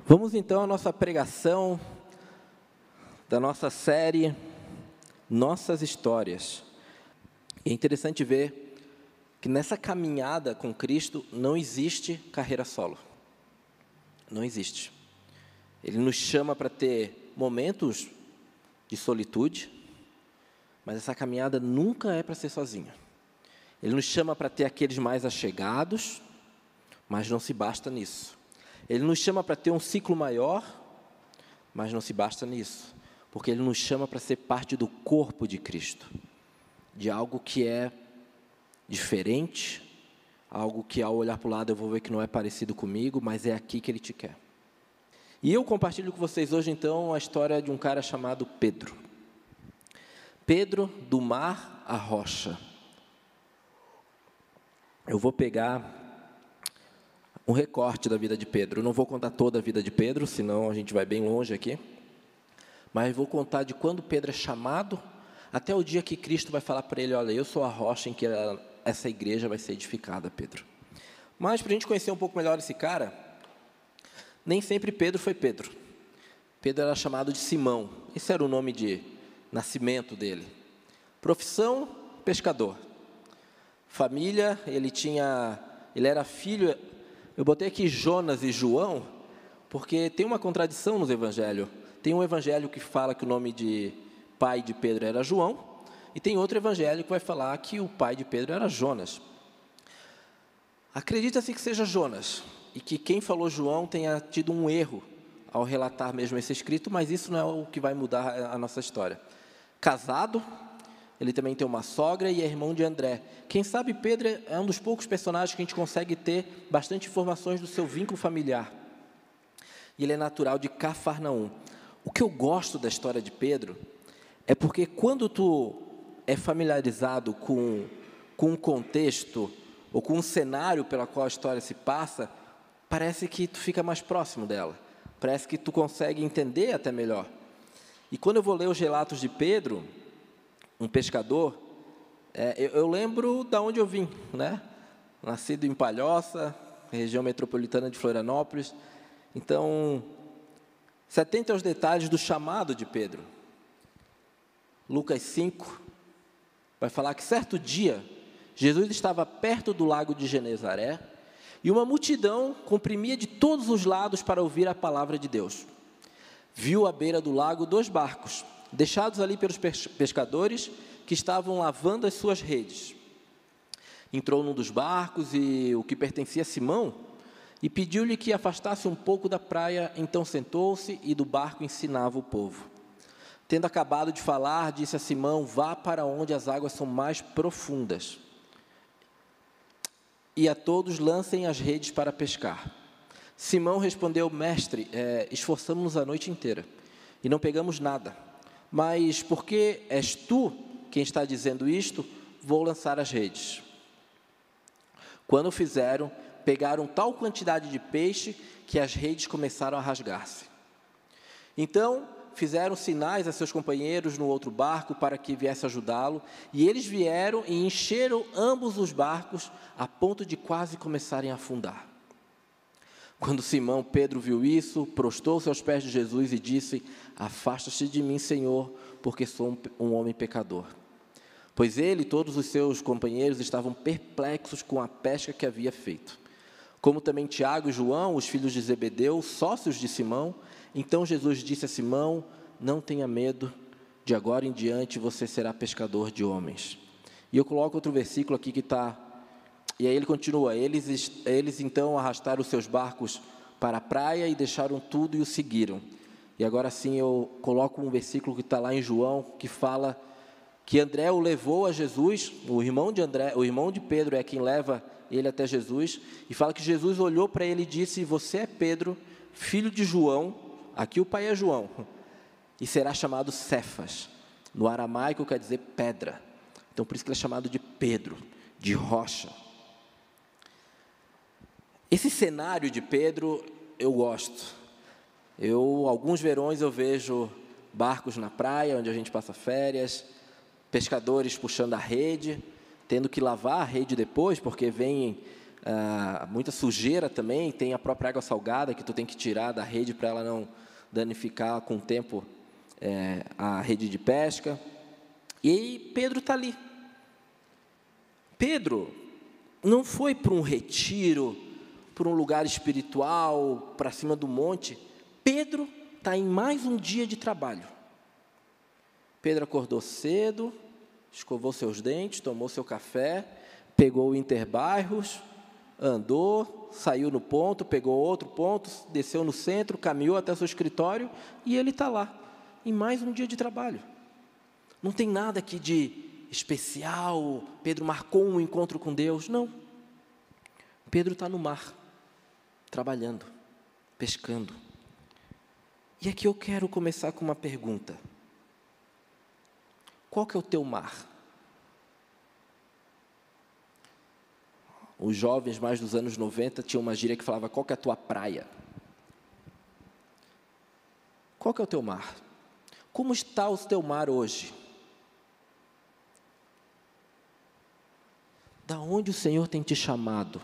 Vamos então à nossa pregação da nossa série Nossas Histórias. É interessante ver que nessa caminhada com Cristo não existe carreira solo. Não existe. Ele nos chama para ter momentos de solitude, mas essa caminhada nunca é para ser sozinha. Ele nos chama para ter aqueles mais achegados, mas não se basta nisso. Ele nos chama para ter um ciclo maior, mas não se basta nisso, porque Ele nos chama para ser parte do corpo de Cristo, de algo que é diferente, algo que ao olhar para o lado eu vou ver que não é parecido comigo, mas é aqui que Ele te quer. E eu compartilho com vocês hoje então a história de um cara chamado Pedro. Pedro, do mar à rocha. Eu vou pegar um recorte da vida de Pedro. Eu não vou contar toda a vida de Pedro, senão a gente vai bem longe aqui. Mas vou contar de quando Pedro é chamado, até o dia que Cristo vai falar para ele, olha, eu sou a rocha em que essa igreja vai ser edificada, Pedro. Mas para a gente conhecer um pouco melhor esse cara, nem sempre Pedro foi Pedro. Pedro era chamado de Simão. Esse era o nome de nascimento dele. Profissão, pescador. Família, ele era filho. Eu botei aqui Jonas e João, porque tem uma contradição nos evangelhos. Tem um evangelho que fala que o nome de pai de Pedro era João, e tem outro evangelho que vai falar que o pai de Pedro era Jonas. Acredita-se que seja Jonas, e que quem falou João tenha tido um erro ao relatar mesmo esse escrito, mas isso não é o que vai mudar a nossa história. Casado, ele também tem uma sogra e é irmão de André. Quem sabe Pedro é um dos poucos personagens que a gente consegue ter bastante informações do seu vínculo familiar. E ele é natural de Cafarnaum. O que eu gosto da história de Pedro é porque quando tu é familiarizado com um contexto ou com um cenário pelo qual a história se passa, parece que tu fica mais próximo dela. Parece que tu consegue entender até melhor. E quando eu vou ler os relatos de Pedro, um pescador, eu lembro de onde eu vim, né? Nascido em Palhoça, região metropolitana de Florianópolis. Então, se atente aos detalhes do chamado de Pedro. Lucas 5 vai falar que certo dia, Jesus estava perto do lago de Genezaré e uma multidão comprimia de todos os lados para ouvir a palavra de Deus. Viu à beira do lago 2 barcos, deixados ali pelos pescadores que estavam lavando as suas redes. Entrou num dos barcos, e o que pertencia a Simão, e pediu-lhe que afastasse um pouco da praia. Então sentou-se e do barco ensinava o povo. Tendo acabado de falar, disse a Simão, vá para onde as águas são mais profundas, e a todos lancem as redes para pescar. Simão respondeu, mestre, esforçamo-nos a noite inteira, e não pegamos nada. Mas porque és tu quem está dizendo isto, vou lançar as redes. Quando fizeram, pegaram tal quantidade de peixe que as redes começaram a rasgar-se. Então, fizeram sinais a seus companheiros no outro barco para que viesse ajudá-lo, e eles vieram e encheram ambos os barcos a ponto de quase começarem a afundar. Quando Simão Pedro viu isso, prostou-se aos pés de Jesus e disse, afasta-te de mim, Senhor, porque sou um homem pecador. Pois ele e todos os seus companheiros estavam perplexos com a pesca que havia feito. Como também Tiago e João, os filhos de Zebedeu, sócios de Simão. Então Jesus disse a Simão, não tenha medo, de agora em diante você será pescador de homens. E eu coloco outro versículo aqui que está... E aí ele continua, eles então arrastaram os seus barcos para a praia e deixaram tudo e o seguiram. E agora sim eu coloco um versículo que está lá em João, que fala que André o levou a Jesus, o irmão de Pedro é quem leva ele até Jesus, e fala que Jesus olhou para ele e disse, você é Pedro, filho de João, aqui o pai é João, e será chamado Cefas. No aramaico quer dizer pedra. Então por isso que ele é chamado de Pedro, de rocha. Esse cenário de Pedro eu gosto. Alguns verões eu vejo barcos na praia, onde a gente passa férias, pescadores puxando a rede, tendo que lavar a rede depois, porque vem muita sujeira também, tem a própria água salgada que tu tem que tirar da rede para ela não danificar com o tempo a rede de pesca. E aí Pedro está ali. Pedro não foi para um retiro, para um lugar espiritual, para cima do monte. Pedro está em mais um dia de trabalho. Pedro acordou cedo, escovou seus dentes, tomou seu café, pegou o Interbairros, andou, saiu no ponto, pegou outro ponto, desceu no centro, caminhou até seu escritório e ele está lá, em mais um dia de trabalho. Não tem nada aqui de especial, Pedro marcou um encontro com Deus, não. Pedro está no mar, trabalhando, pescando. E aqui eu quero começar com uma pergunta. Qual que é o teu mar? Os jovens mais dos anos 90 tinham uma gíria que falava, qual que é a tua praia? Qual que é o teu mar? Como está o teu mar hoje? Da onde o Senhor tem te chamado?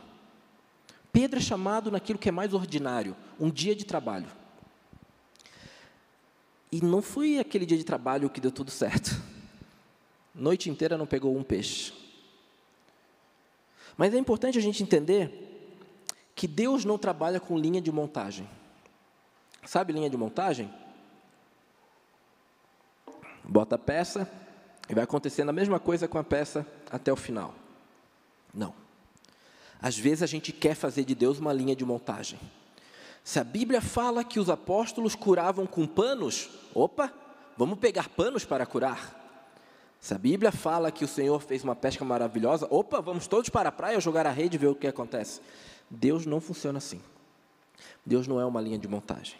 Pedro é chamado naquilo que é mais ordinário, um dia de trabalho. E não foi aquele dia de trabalho que deu tudo certo. Noite inteira não pegou um peixe. Mas é importante a gente entender que Deus não trabalha com linha de montagem. Sabe linha de montagem? Bota a peça e vai acontecendo a mesma coisa com a peça até o final. Não. Às vezes a gente quer fazer de Deus uma linha de montagem. Se a Bíblia fala que os apóstolos curavam com panos, opa, vamos pegar panos para curar. Se a Bíblia fala que o Senhor fez uma pesca maravilhosa, opa, vamos todos para a praia jogar a rede e ver o que acontece. Deus não funciona assim. Deus não é uma linha de montagem.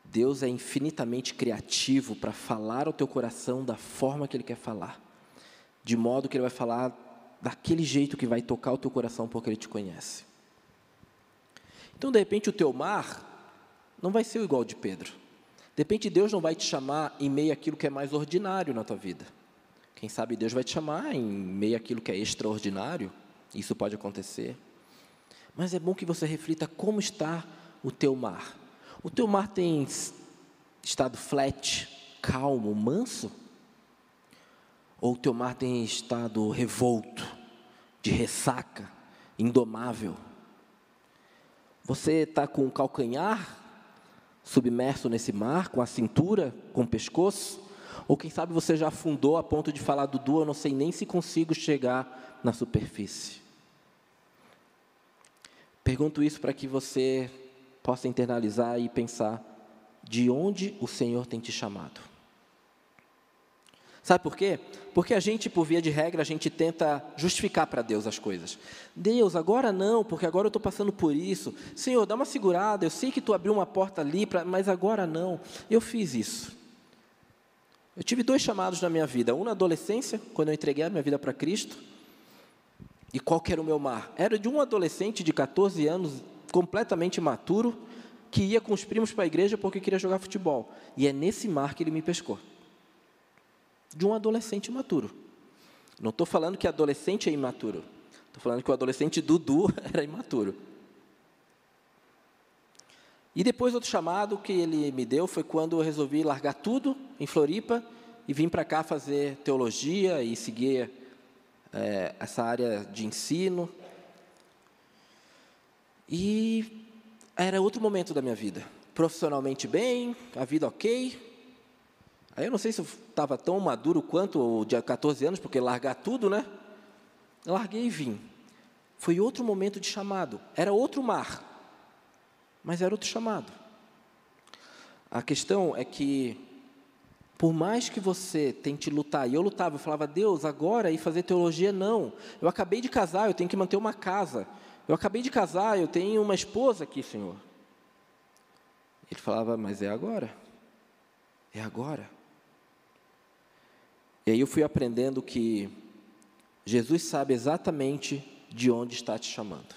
Deus é infinitamente criativo para falar ao teu coração da forma que Ele quer falar. De modo que Ele vai falar daquele jeito que vai tocar o teu coração porque Ele te conhece. Então, de repente, o teu mar não vai ser igual ao de Pedro. De repente, Deus não vai te chamar em meio àquilo que é mais ordinário na tua vida. Quem sabe Deus vai te chamar em meio àquilo que é extraordinário. Isso pode acontecer. Mas é bom que você reflita como está o teu mar. O teu mar tem estado flat, calmo, manso? Ou o teu mar tem estado revolto, de ressaca, indomável? Você está com o calcanhar submerso nesse mar, com a cintura, com o pescoço? Ou quem sabe você já afundou a ponto de falar, Dudu, eu não sei nem se consigo chegar na superfície. Pergunto isso para que você possa internalizar e pensar de onde o Senhor tem te chamado. Sabe por quê? Porque a gente, por via de regra, a gente tenta justificar para Deus as coisas. Deus, agora não, porque agora eu estou passando por isso. Senhor, dá uma segurada, eu sei que Tu abriu uma porta ali, mas agora não. Eu fiz isso. Eu tive 2 chamados na minha vida. Um na adolescência, quando eu entreguei a minha vida para Cristo. E qual que era o meu mar? Era de um adolescente de 14 anos, completamente imaturo, que ia com os primos para a igreja porque queria jogar futebol. E é nesse mar que Ele me pescou. De um adolescente imaturo. Não estou falando que adolescente é imaturo. Estou falando que o adolescente Dudu era imaturo. E depois outro chamado que Ele me deu foi quando eu resolvi largar tudo em Floripa e vim para cá fazer teologia e seguir essa área de ensino. E era outro momento da minha vida. Profissionalmente bem, a vida ok. Aí eu não sei se eu estava tão maduro quanto o de 14 anos, porque largar tudo, né? Eu larguei e vim. Foi outro momento de chamado. Era outro mar, mas era outro chamado. A questão é que, por mais que você tente lutar, e eu lutava, eu falava, Deus, agora ir fazer teologia, não. Eu acabei de casar, eu tenho que manter uma casa. Eu acabei de casar, eu tenho uma esposa aqui, Senhor. Ele falava, mas é agora. É agora. E aí eu fui aprendendo que Jesus sabe exatamente de onde está te chamando.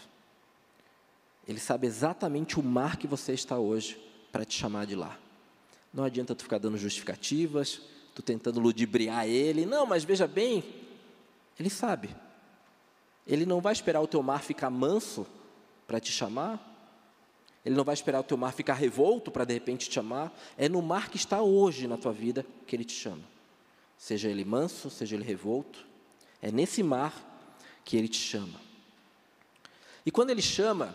Ele sabe exatamente o mar que você está hoje para te chamar de lá. Não adianta tu ficar dando justificativas, tu tentando ludibriar Ele. Não, mas veja bem, Ele sabe. Ele não vai esperar o teu mar ficar manso para te chamar. Ele não vai esperar o teu mar ficar revolto para de repente te chamar. É no mar que está hoje na tua vida que Ele te chama. Seja ele manso, seja ele revolto. É nesse mar que Ele te chama. E quando Ele chama,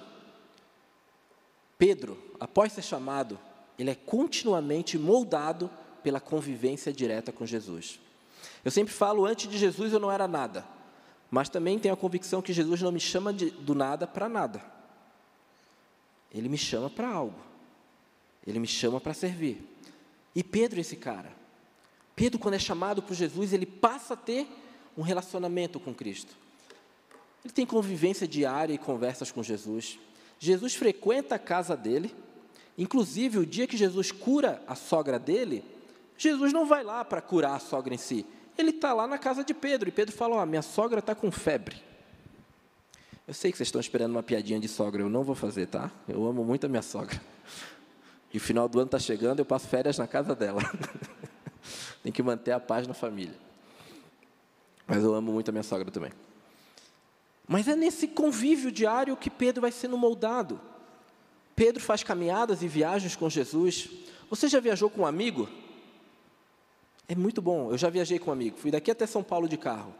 Pedro, após ser chamado, ele é continuamente moldado pela convivência direta com Jesus. Eu sempre falo, antes de Jesus eu não era nada. Mas também tenho a convicção que Jesus não me chama do nada para nada. Ele me chama para algo. Ele me chama para servir. E Pedro é esse cara. Pedro, quando é chamado por Jesus, ele passa a ter um relacionamento com Cristo. Ele tem convivência diária e conversas com Jesus. Jesus frequenta a casa dele. Inclusive, o dia que Jesus cura a sogra dele, Jesus não vai lá para curar a sogra em si. Ele está lá na casa de Pedro. E Pedro fala, minha sogra está com febre. Eu sei que vocês estão esperando uma piadinha de sogra, eu não vou fazer, tá? Eu amo muito a minha sogra. E o final do ano está chegando, eu passo férias na casa dela. Tem que manter a paz na família. Mas eu amo muito a minha sogra também. Mas é nesse convívio diário que Pedro vai sendo moldado. Pedro faz caminhadas e viagens com Jesus. Você já viajou com um amigo? É muito bom, eu já viajei com um amigo. Fui daqui até São Paulo de carro.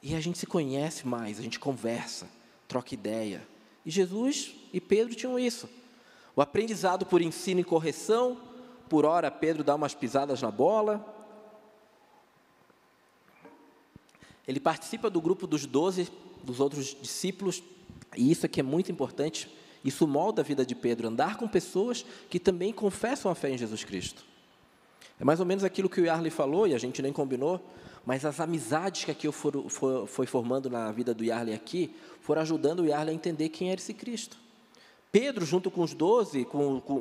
E a gente se conhece mais, a gente conversa, troca ideia. E Jesus e Pedro tinham isso. O aprendizado por ensino e correção. Por hora, Pedro dá umas pisadas na bola. Ele participa do grupo dos 12, dos outros discípulos. E isso aqui é muito importante. Isso molda a vida de Pedro, andar com pessoas que também confessam a fé em Jesus Cristo. É mais ou menos aquilo que o Yarley falou, e a gente nem combinou, mas as amizades que aqui foi formando na vida do Yarley aqui, foram ajudando o Yarley a entender quem era esse Cristo. Pedro, junto com os 12,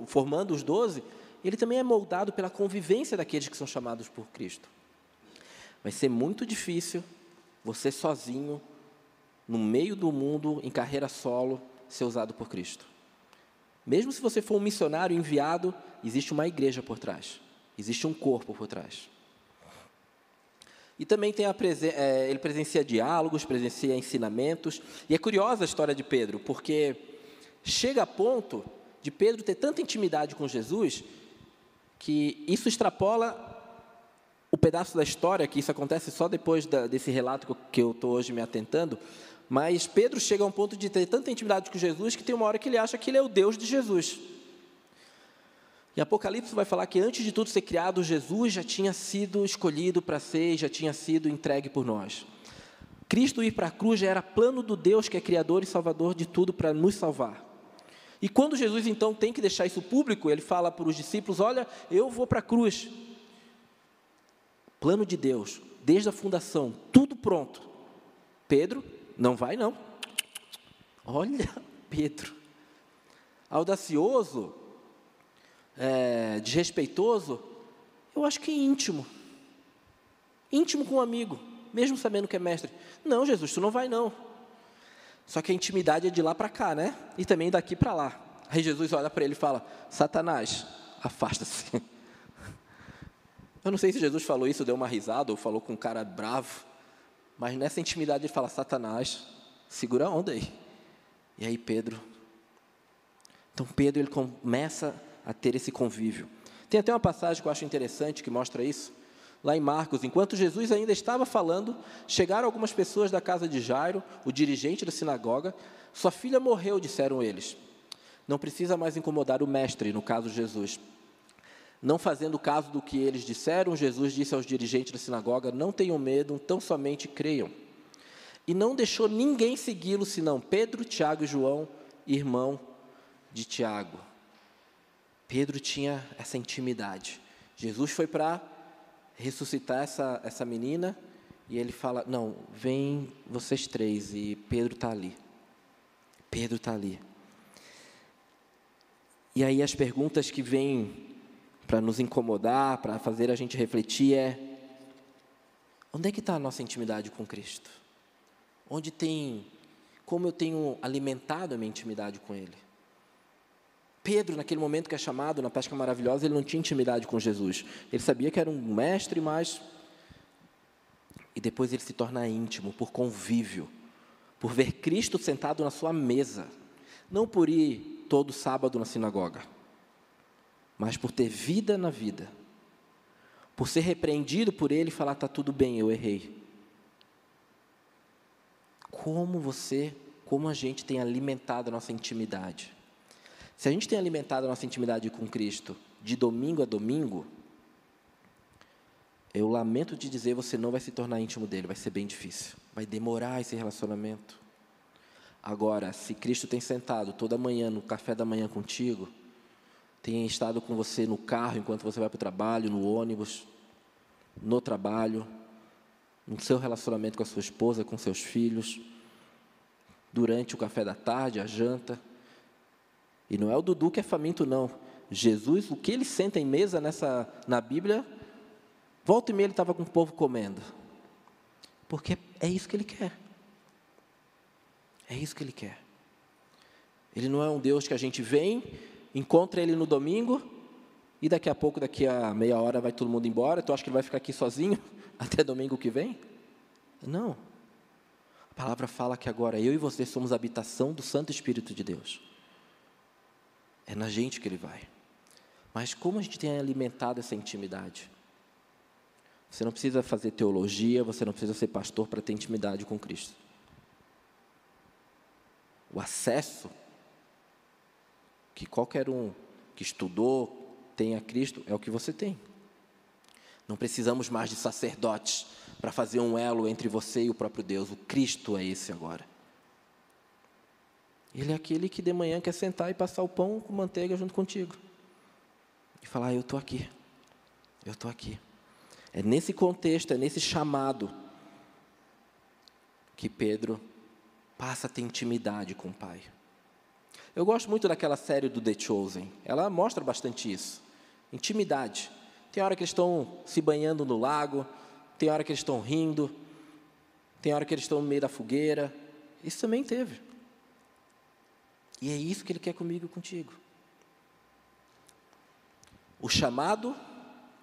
formando os 12, ele também é moldado pela convivência daqueles que são chamados por Cristo. Vai ser muito difícil você sozinho, no meio do mundo, em carreira solo, ser usado por Cristo. Mesmo se você for um missionário enviado, existe uma igreja por trás. Existe um corpo por trás. E também tem ele presencia diálogos, presencia ensinamentos. E é curiosa a história de Pedro, porque chega a ponto de Pedro ter tanta intimidade com Jesus, que isso extrapola o pedaço da história, que isso acontece só depois desse relato que eu estou hoje me atentando. Mas Pedro chega a um ponto de ter tanta intimidade com Jesus, que tem uma hora que ele acha que ele é o Deus de Jesus. Em Apocalipse vai falar que antes de tudo ser criado, Jesus já tinha sido escolhido para ser, já tinha sido entregue por nós. Cristo ir para a cruz já era plano do Deus que é Criador e Salvador de tudo para nos salvar. E quando Jesus então tem que deixar isso público, ele fala para os discípulos, olha, eu vou para a cruz. Plano de Deus, desde a fundação, tudo pronto. Pedro, não vai não. Olha, Pedro, audacioso, desrespeitoso, eu acho que íntimo com um amigo, mesmo sabendo que é mestre. Não, Jesus, tu não vai não. Só que a intimidade é de lá para cá, né? E também daqui para lá. Aí Jesus olha para ele e fala, Satanás, afasta-se. Eu não sei se Jesus falou isso, deu uma risada, ou falou com um cara bravo, mas nessa intimidade ele fala, Satanás, segura a onda aí. E aí Pedro, ele começa a ter esse convívio. Tem até uma passagem que eu acho interessante, que mostra isso. Lá em Marcos, enquanto Jesus ainda estava falando, chegaram algumas pessoas da casa de Jairo, o dirigente da sinagoga. Sua filha morreu, disseram eles. Não precisa mais incomodar o mestre, no caso Jesus. Não fazendo caso do que eles disseram, Jesus disse aos dirigentes da sinagoga, não tenham medo, tão somente creiam. E não deixou ninguém segui-lo, senão Pedro, Tiago e João, irmão de Tiago. Pedro tinha essa intimidade. Jesus foi para ressuscitar essa menina, e ele fala, não, vem vocês três, e Pedro está ali. Pedro está ali. E aí as perguntas que vêm para nos incomodar, para fazer a gente refletir onde é que está a nossa intimidade com Cristo? Como eu tenho alimentado a minha intimidade com Ele? Pedro, naquele momento que é chamado na pesca maravilhosa, ele não tinha intimidade com Jesus. Ele sabia que era um mestre, mas... E depois ele se torna íntimo, por convívio. por ver Cristo sentado na sua mesa, não por ir todo sábado na sinagoga, mas por ter vida na vida, por ser repreendido por Ele e falar, está tudo bem, eu errei. Como a gente tem alimentado a nossa intimidade? Se a gente tem alimentado a nossa intimidade com Cristo de domingo a domingo, eu lamento de dizer, você não vai se tornar íntimo dele, vai ser bem difícil, vai demorar esse relacionamento. Agora, se Cristo tem sentado toda manhã no café da manhã contigo, tem estado com você no carro enquanto você vai para o trabalho, no ônibus, no trabalho, no seu relacionamento com a sua esposa, com seus filhos, durante o café da tarde, a janta. E não é o Dudu que é faminto, não. Jesus, o que ele senta em mesa na Bíblia, volta e meia ele estava com o povo comendo. Porque é isso que ele quer. É isso que ele quer. Ele não é um Deus que a gente vem, encontra ele no domingo, e daqui a pouco, daqui a meia hora, vai todo mundo embora. Tu acha que ele vai ficar aqui sozinho até domingo que vem? Não. A palavra fala que agora eu e você somos a habitação do Santo Espírito de Deus. É na gente que ele vai. Mas como a gente tem alimentado essa intimidade? Você não precisa fazer teologia, você não precisa ser pastor para ter intimidade com Cristo. O acesso que qualquer um que estudou tem a Cristo é o que você tem. Não precisamos mais de sacerdotes para fazer um elo entre você e o próprio Deus. O Cristo é esse agora. Ele é aquele que de manhã quer sentar e passar o pão com manteiga junto contigo. E falar, eu estou aqui. Eu estou aqui. É nesse contexto, é nesse chamado que Pedro passa a ter intimidade com o Pai. Eu gosto muito daquela série do The Chosen. Ela mostra bastante isso. Intimidade. Tem hora que eles estão se banhando no lago, tem hora que eles estão rindo, tem hora que eles estão no meio da fogueira. Isso também teve. E é isso que Ele quer comigo e contigo. O chamado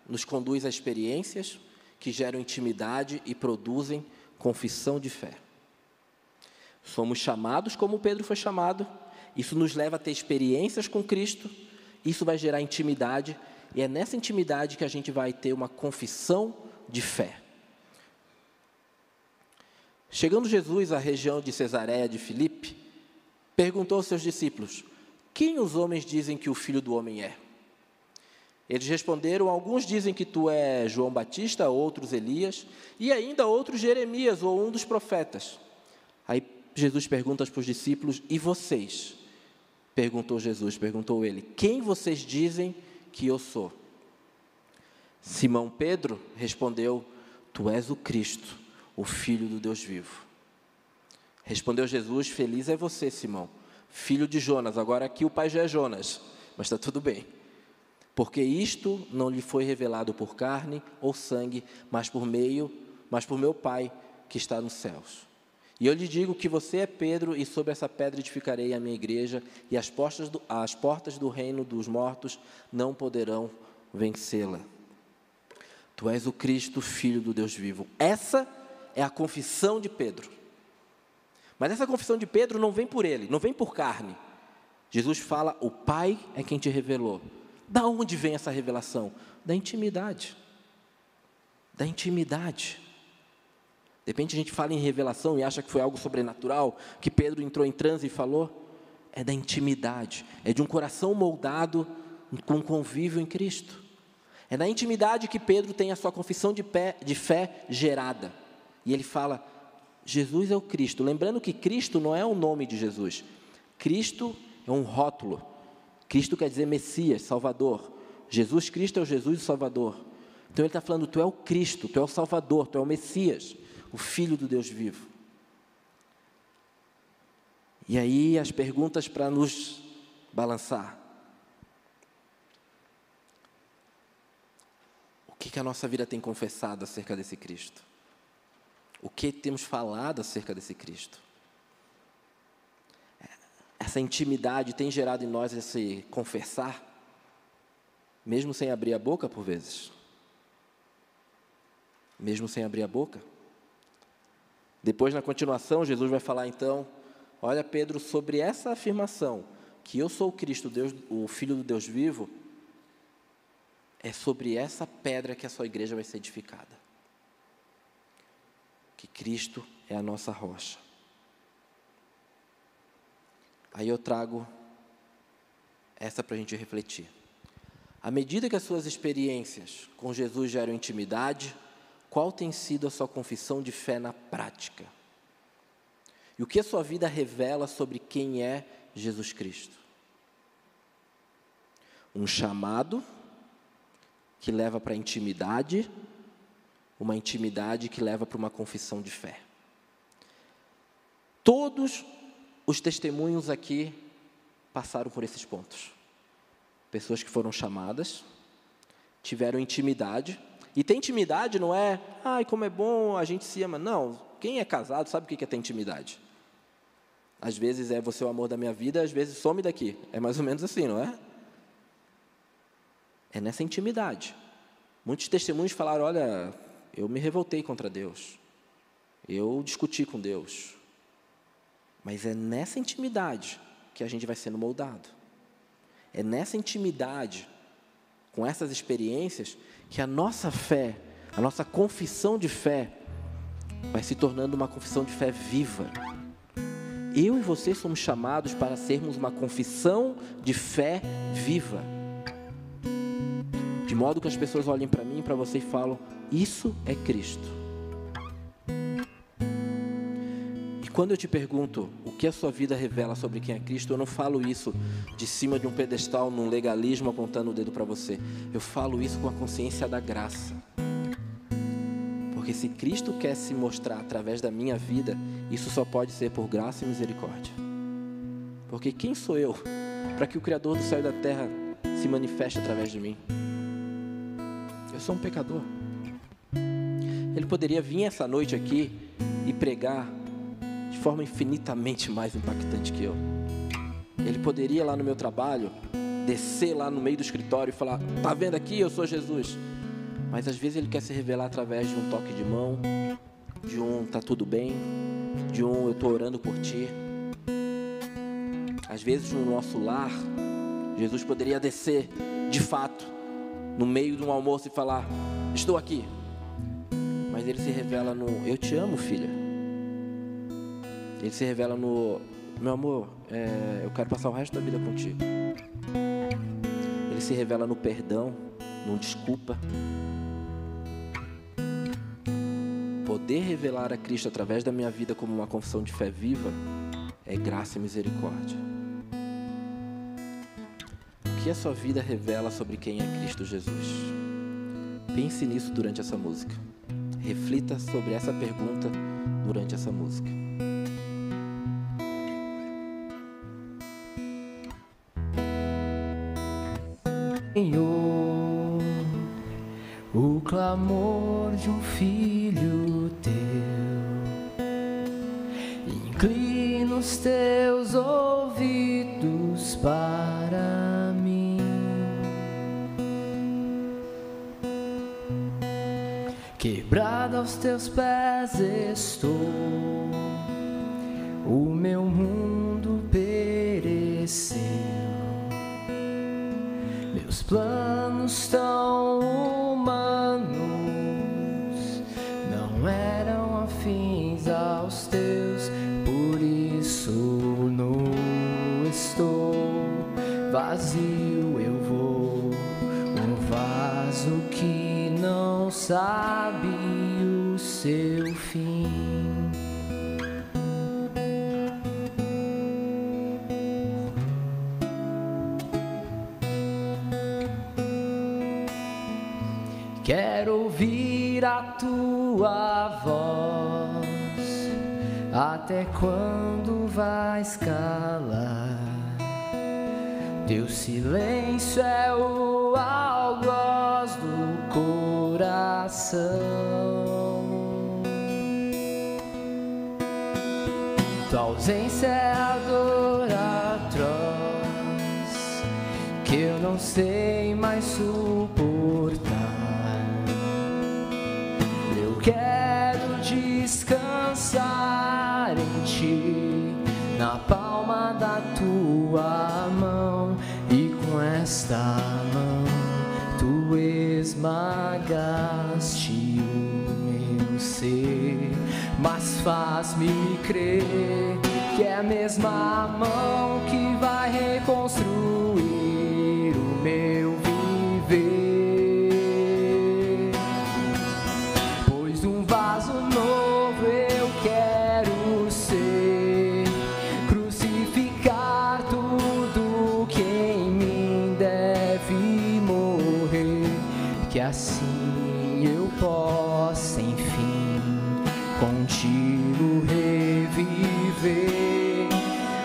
nos conduz a experiências que geram intimidade e produzem confissão de fé. Somos chamados como Pedro foi chamado, isso nos leva a ter experiências com Cristo, isso vai gerar intimidade, e é nessa intimidade que a gente vai ter uma confissão de fé. Chegando Jesus à região de Cesareia de Filipe, perguntou aos seus discípulos, quem os homens dizem que o Filho do Homem é? Eles responderam, alguns dizem que tu és João Batista, outros Elias, e ainda outros Jeremias ou um dos profetas. Aí Jesus pergunta para os discípulos, e vocês? Perguntou ele, quem vocês dizem que eu sou? Simão Pedro respondeu, tu és o Cristo, o Filho do Deus vivo. Respondeu Jesus, feliz é você, Simão, filho de Jonas. Agora aqui o pai já é Jonas, mas está tudo bem. Porque isto não lhe foi revelado por carne ou sangue, mas por meu Pai que está nos céus. E eu lhe digo que você é Pedro, e sobre essa pedra edificarei a minha igreja, e as portas do reino dos mortos não poderão vencê-la. Tu és o Cristo, Filho do Deus vivo. Essa é a confissão de Pedro. Mas essa confissão de Pedro não vem por ele, não vem por carne. Jesus fala, o Pai é quem te revelou. Da onde vem essa revelação? Da intimidade. Da intimidade. De repente a gente fala em revelação e acha que foi algo sobrenatural, que Pedro entrou em transe e falou. É da intimidade, é de um coração moldado com convívio em Cristo. É na intimidade que Pedro tem a sua confissão de fé gerada. E ele fala, Jesus é o Cristo. Lembrando que Cristo não é o nome de Jesus. Cristo é um rótulo. Cristo quer dizer Messias, Salvador. Jesus Cristo é o Jesus e Salvador. Então ele está falando, tu é o Cristo, tu é o Salvador, tu é o Messias, o Filho do Deus vivo. E aí as perguntas para nos balançar. O que a nossa vida tem confessado acerca desse Cristo? O que temos falado acerca desse Cristo? Essa intimidade tem gerado em nós esse confessar, mesmo sem abrir a boca por vezes? Mesmo sem abrir a boca? Depois, na continuação, Jesus vai falar então, olha Pedro, sobre essa afirmação, que eu sou o Cristo, Deus, o Filho do Deus vivo, é sobre essa pedra que a sua igreja vai ser edificada. Que Cristo é a nossa rocha. Aí eu trago essa para a gente refletir. À medida que as suas experiências com Jesus geram intimidade, qual tem sido a sua confissão de fé na prática? E o que a sua vida revela sobre quem é Jesus Cristo? Um chamado que leva para a intimidade, uma intimidade que leva para uma confissão de fé. Todos os testemunhos aqui passaram por esses pontos. Pessoas que foram chamadas, tiveram intimidade. E ter intimidade não é, ai, como é bom, a gente se ama. Não, quem é casado sabe o que é ter intimidade. Às vezes é você o amor da minha vida, às vezes some daqui. É mais ou menos assim, não é? É nessa intimidade. Muitos testemunhos falaram, olha, eu me revoltei contra Deus. Eu discuti com Deus. Mas é nessa intimidade que a gente vai sendo moldado. É nessa intimidade, com essas experiências, que a nossa fé, a nossa confissão de fé, vai se tornando uma confissão de fé viva. Eu e você somos chamados para sermos uma confissão de fé viva. De modo que as pessoas olhem para mim e para você e falam, isso é Cristo. E quando eu te pergunto o que a sua vida revela sobre quem é Cristo, eu não falo isso de cima de um pedestal, num legalismo apontando o dedo para você. Eu falo isso com a consciência da graça. Porque se Cristo quer se mostrar através da minha vida, isso só pode ser por graça e misericórdia. Porque quem sou eu para que o Criador do céu e da terra se manifeste através de mim? Eu sou um pecador. Ele poderia vir essa noite aqui e pregar de forma infinitamente mais impactante que eu. Ele poderia lá no meu trabalho, descer lá no meio do escritório e falar, tá vendo aqui, eu sou Jesus. Mas às vezes ele quer se revelar através de um toque de mão, de um tá tudo bem, de um eu estou orando por ti. Às vezes no nosso lar, Jesus poderia descer de fato no meio de um almoço e falar, estou aqui. Mas ele se revela no, eu te amo, filha. Ele se revela no, meu amor, eu quero passar o resto da vida contigo. Ele se revela no perdão, no desculpa. Poder revelar a Cristo através da minha vida como uma confissão de fé viva é graça e misericórdia. O que a sua vida revela sobre quem é Cristo Jesus? Pense nisso durante essa música. Reflita sobre essa pergunta durante essa música. Senhor, o clamor de um filho teu, inclina os teus ouvidos para mim. Quebrado aos teus pés estou, o meu mundo pereceu, meus planos tão humanos não eram afins aos teus, por isso nu estou, vazio eu vou, um vaso que não sabe o seu fim. Quero ouvir a tua voz, até quando vais calar? Teu silêncio é o algoz do coração. Tua ausência é a dor atroz, que eu não sei mais suportar. Eu quero descansar palma da tua mão, e com esta mão tu esmagaste o meu ser. Mas faz-me crer que é a mesma mão que vai reconstruir o meu viver. Pois um vaso novo eu quero ser, crucificar tudo que em mim deve morrer, que assim eu possa enfim contigo reviver.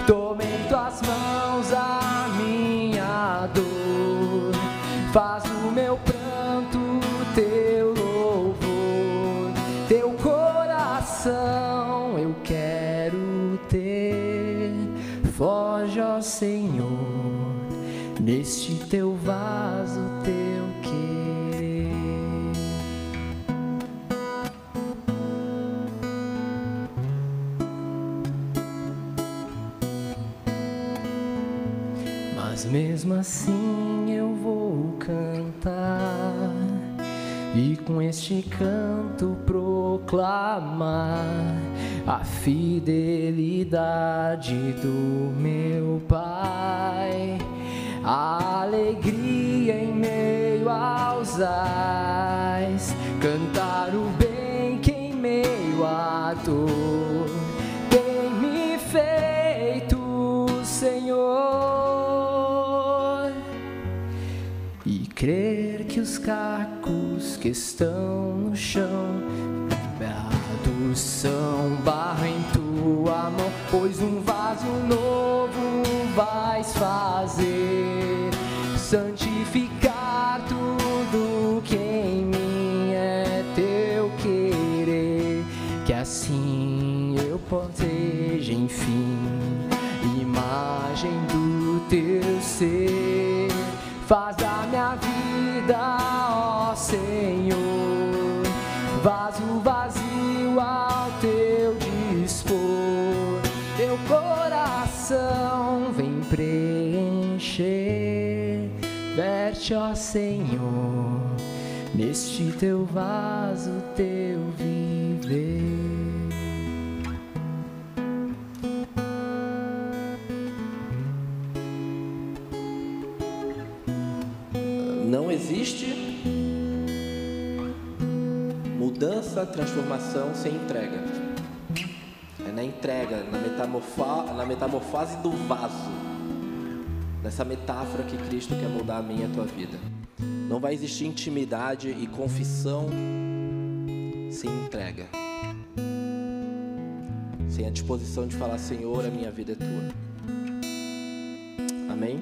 Toma em tuas mãos a minha dor, faz do meu pranto teu louvor, teu coração eu quero ter. Foge, ó Senhor, neste teu vaso, teu querer. Mas mesmo assim eu vou cantar e com este canto proclamar a fidelidade do meu Pai, a alegria em meio aos ais, cantar o bem que em meio à dor tem me feito, Senhor, e crer que os cacos que estão no chão quebrados são barro em tua mão, pois um vaso novo vais fazer, santificar tudo que em mim é teu querer, que assim eu proteja enfim imagem do teu ser. Faz da minha vida, ó Senhor, vaso vazio ao teu dispor, teu coração vem preencher. Verte, ó Senhor, neste teu vaso, teu viver. Não existe mudança, transformação sem entrega. É na entrega, na metamorfose do vaso, nessa metáfora que Cristo quer mudar a minha e a tua vida. Não vai existir intimidade e confissão sem entrega, sem a disposição de falar: Senhor, a minha vida é tua. Amém?